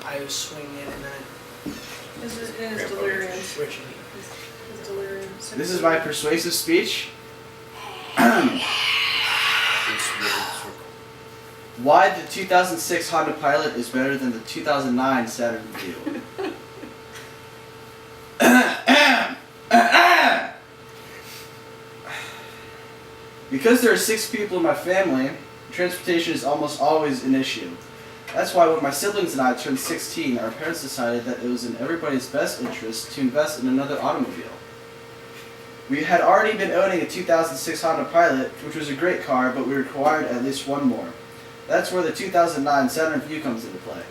I was swinging it and then His delirium. switching. His delirium. This is my persuasive speech. Why the 2006 Honda Pilot is better than the 2009 Saturn Vue. Because there are 6 people in my family, transportation is almost always an issue. That's why when my siblings and I turned 16, our parents decided that it was in everybody's best interest to invest in another automobile. We had already been owning a 2006 Honda Pilot, which was a great car, but we required at least one more. That's where the 2009 Saturn Vue comes into play.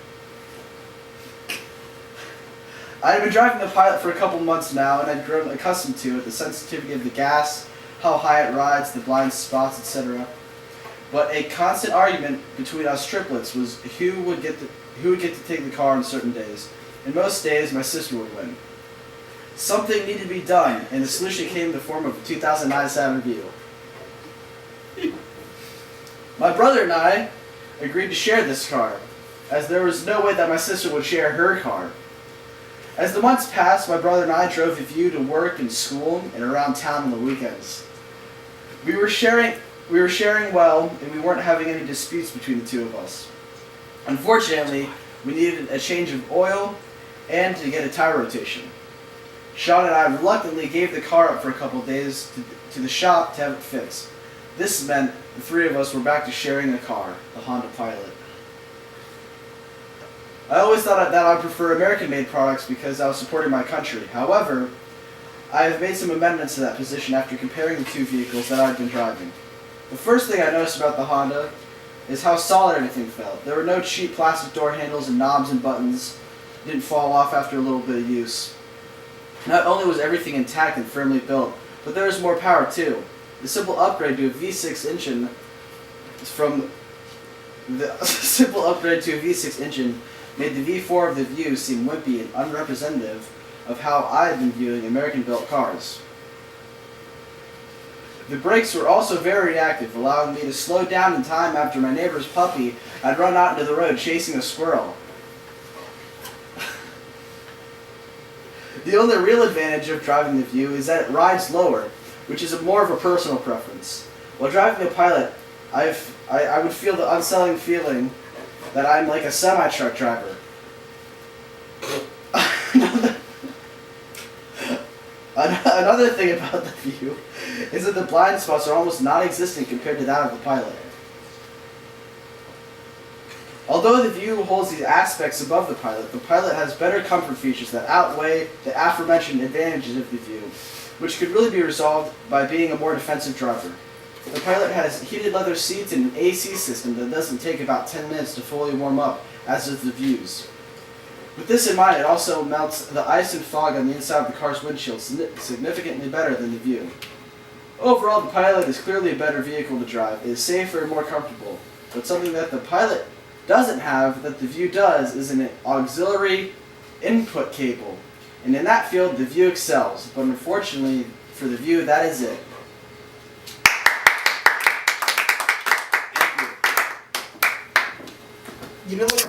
I had been driving the Pilot for a couple months now, and I'd grown accustomed to it, the sensitivity of the gas, how high it rides, the blind spots, etc. But a constant argument between us triplets was who would get to take the car on certain days. And most days, my sister would win. Something needed to be done, and the solution came in the form of a 2009 Saturn Vue. My brother and I agreed to share this car, as there was no way that my sister would share her car. As the months passed, my brother and I drove the Vue to work and school and around town on the weekends. We were sharing well, and we weren't having any disputes between the two of us. Unfortunately, we needed a change of oil and to get a tire rotation. Sean and I reluctantly gave the car up for a couple of days to the shop to have it fixed. This meant the 3 of us were back to sharing a car, the Honda Pilot. I always thought that I would prefer American-made products because I was supporting my country. However, I have made some amendments to that position after comparing the 2 vehicles that I've been driving. The first thing I noticed about the Honda is how solid everything felt. There were no cheap plastic door handles and knobs and buttons. It didn't fall off after a little bit of use. Not only was everything intact and firmly built, but there was more power too. The simple upgrade to a V6 engine made the V4 of the Vue seem wimpy and unrepresentative of how I had been viewing American-built cars. The brakes were also very reactive, allowing me to slow down in time after my neighbor's puppy had run out into the road chasing a squirrel. The only real advantage of driving the Vue is that it rides lower, which is more of a personal preference. While driving the Pilot, I would feel the unsettling feeling that I'm like a semi-truck driver. Another thing about the Vue is that the blind spots are almost non-existent compared to that of the Pilot. Although the Vue holds these aspects above the Pilot has better comfort features that outweigh the aforementioned advantages of the Vue, which could really be resolved by being a more defensive driver. The Pilot has heated leather seats and an AC system that doesn't take about 10 minutes to fully warm up, as does the Vue's. With this in mind, it also melts the ice and fog on the inside of the car's windshield significantly better than the Vue. Overall, the Pilot is clearly a better vehicle to drive. It is safer and more comfortable. But something that the Pilot doesn't have that the Vue does is an auxiliary input cable. And in that field, the Vue excels. But unfortunately for the Vue, that is it. You know what?